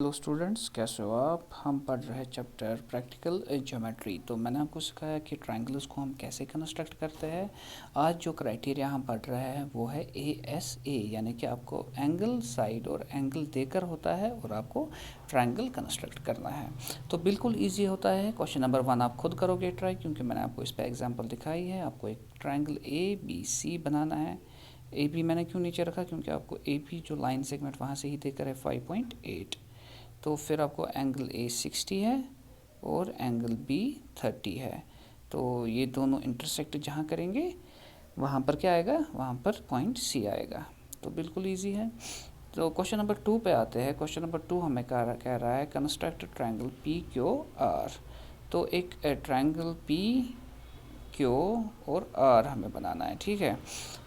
Hello students, कैसे हो आप। हम पढ़ रहे हैं चैप्टर प्रैक्टिकल ज्योमेट्री। तो मैंने आपको सिखाया कि ट्रायंगल्स को हम कैसे कंस्ट्रक्ट करते हैं। आज जो क्राइटेरिया हम पढ़ रहे हैं वो है ASA, यानी कि आपको एंगल, साइड और एंगल देकर होता है और आपको ट्रायंगल कंस्ट्रक्ट करना है। तो बिल्कुल ईजी होता है। क्वेश्चन नंबर 1 आप खुद करोगे ट्राई, क्योंकि मैंने आपको इस पर एग्जाम्पल दिखाई है। आपको एक ट्रायंगल ABC बनाना है। AB मैंने क्यों नीचे रखा, क्योंकि आपको AB जो लाइन सेगमेंट वहाँ से ही देकर है 5.8। तो फिर आपको एंगल A 60 है और एंगल B 30 है। तो ये दोनों इंटरसेक्ट जहाँ करेंगे वहाँ पर क्या आएगा, वहाँ पर पॉइंट C आएगा। तो बिल्कुल इजी है। तो क्वेश्चन नंबर 2 पे आते हैं। क्वेश्चन नंबर 2 हमें कह रहा है कंस्ट्रक्ट ट्रायंगल PQR। तो एक ट्रायंगल PQ और R हमें बनाना है, ठीक है।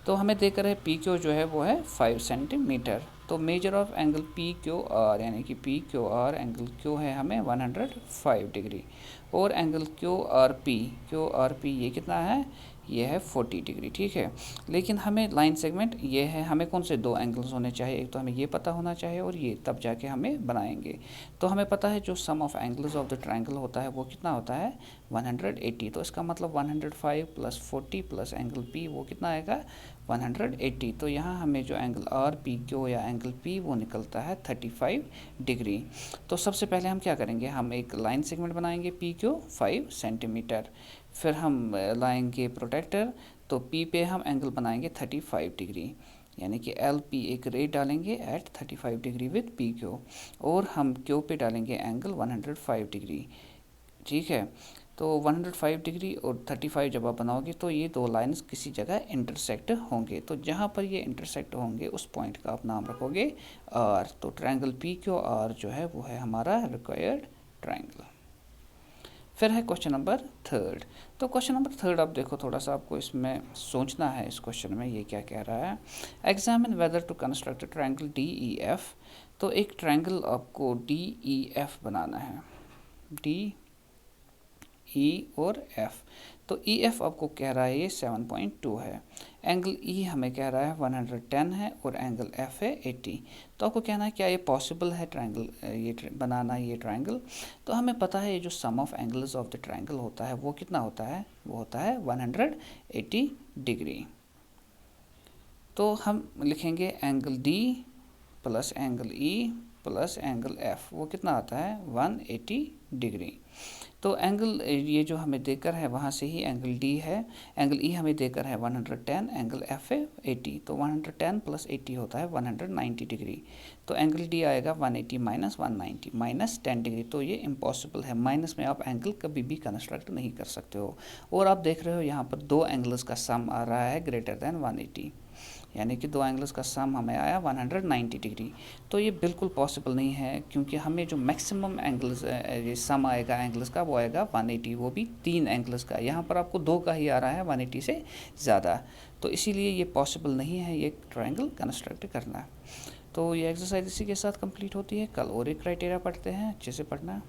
तो हमें देकर है PQ जो है वो है 5 सेंटीमीटर। तो मेजर ऑफ एंगल PQR, यानी कि PQR एंगल Q है हमें 105 डिग्री और एंगल QRP ये कितना है, ये है 40 डिग्री, ठीक है। लेकिन हमें लाइन सेगमेंट ये है, हमें कौन से दो एंगल्स होने चाहिए, एक तो हमें ये पता होना चाहिए और ये, तब जाके हमें बनाएंगे। तो हमें पता है जो sum of angles of the triangle होता है वो कितना होता है 180। तो इसका मतलब 105 प्लस 40 प्लस एंगल P वो कितना आएगा 180। तो यहाँ हमें जो एंगल RPQ या एंगल P वो निकलता है 35 डिग्री। तो सबसे पहले हम क्या करेंगे, हम एक लाइन सेगमेंट बनाएंगे PQ 5 सेंटीमीटर। फिर हम लाएंगे प्रोटेक्टर, तो P पे हम एंगल बनाएंगे 35 डिग्री, यानी कि LP एक रे डालेंगे एट 35 डिग्री विद PQ और हम Q पे डालेंगे एंगल 105 डिग्री, ठीक है। तो 105 डिग्री और 35 जब आप बनाओगे तो ये दो लाइंस किसी जगह इंटरसेक्ट होंगे। तो जहाँ पर ये इंटरसेक्ट होंगे उस पॉइंट का आप नाम रखोगे R। तो ट्रायंगल PQR जो है वो है हमारा रिक्वायर्ड ट्रायंगल। फिर है क्वेश्चन नंबर 3। तो क्वेश्चन नंबर 3 आप देखो, थोड़ा सा आपको इसमें सोचना है। इस क्वेश्चन में ये क्या कह रहा है, examine whether to construct triangle DEF। तो एक ट्रायंगल आपको DEF बनाना है, DE और F। तो EF आपको कह रहा है ये 7.2 है, एंगल E हमें कह रहा है 110 है और एंगल F है 80। तो आपको कहना है क्या ये पॉसिबल है ट्रायंगल ये बनाना, ये ट्रायंगल। तो हमें पता है ये जो sum of angles of the triangle होता है वो कितना होता है, वो होता है 180 डिग्री। तो हम लिखेंगे angle D plus angle E plus angle F वो कितना आता है 180 डिग्री। तो एंगल ये जो हमें देकर है वहाँ से ही एंगल D है, एंगल E हमें देकर है 110, एंगल F है 80। तो 110 प्लस 80 होता है 190 डिग्री। तो एंगल D आएगा 180 माइनस 190 माइनस 10 डिग्री। तो ये इम्पॉसिबल है, माइनस में आप एंगल कभी भी कंस्ट्रक्ट नहीं कर सकते हो। और आप देख रहे हो यहाँ पर दो एंगल्स का सम आ रहा है ग्रेटर देन 180, यानी कि दो एंगल्स का सम हमें आया 190 डिग्री। तो ये बिल्कुल पॉसिबल नहीं है, क्योंकि हमें जो मैक्सिमम एंगल्स ये सम आएगा एंगल्स का वो आएगा 180, वो भी तीन एंगल्स का। यहाँ पर आपको दो का ही आ रहा है 180 से ज़्यादा। तो इसीलिए ये पॉसिबल नहीं है ये ट्रायंगल कंस्ट्रक्ट करना। तो ये एक्सरसाइज इसी के साथ कंप्लीट होती है। कल और एक क्राइटेरिया पढ़ते हैं, अच्छे से पढ़ना।